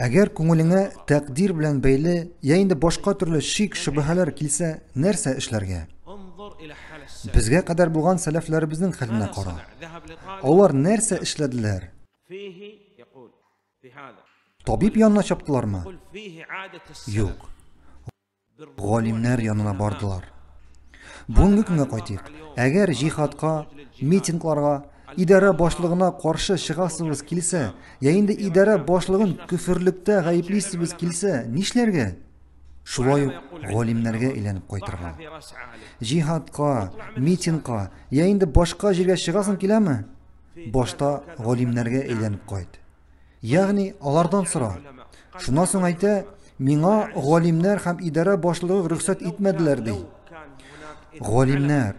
Agar ko'ngilingga taqdir bilan beyli, yayinda boshqa turli shik shubhalar kelsa, narsa ishlarga. Bizga qadar bo'lgan salaflarimizning xilini qara. Ular narsa ishladilar? Tabib yonına chopdilarmi? Yo'q. G'olimlar yonına bordilar. Bunga kunga qaytdik. Agar jihodga, mitinglarga, idora boshlig'ina qarshi chiqasimiz kelsa, yayinda idora boshlig'in kufrlikda g'ayiblisimiz kelsa, nishlarga? Shulay g'olimlarga aylanib qaytirgan. Jihodga, mitingga, yayinda boshqa yerga chiqasin kelami? Boshda g'olimlarga aylanib qayt. Ya'ni ulardan so'ra. Shundan so'ng ayta, menga g'olimlar ham idora boshlig'i ruxsat etmadilar dey. G'olimlar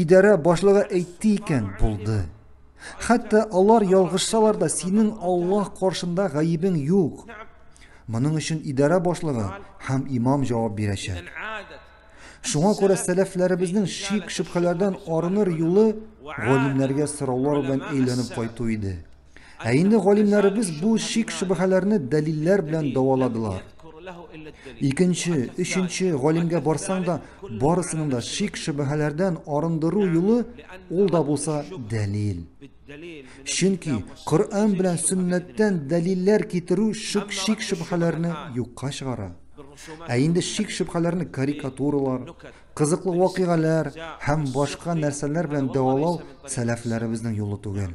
idora boshlig'i aytdi ekan bo'ldi. Hatto ular yolg'ishsalar da sening Alloh qarshında g'ayibing yo'q. Buning uchun idora boshlig'i ham imom javob berashadi. Shunga ko'ra salaflarimizning shik shubhalardan orinir yo'li g'olimlarga so'rovlar bilan aylanib qaytib edi. Endi g'olimlarimiz bu shik shubhalarni dalillar bilan davoladilar. Ikkinchi, uchinchi g'olimga borsang da borisining da shik shubhalardan orindiruv yo'li o'lda bo'lsa dalil. Chunki Qur'on bilan sunnatdan dalillar keltiruv shik shubhalarni yo'qqa chiqaradi. Endi shik shubhalarni karikaturalar, qiziqli voqealar ham boshqa narsalar bilan davolov salaflarimizning yo'li tug'il.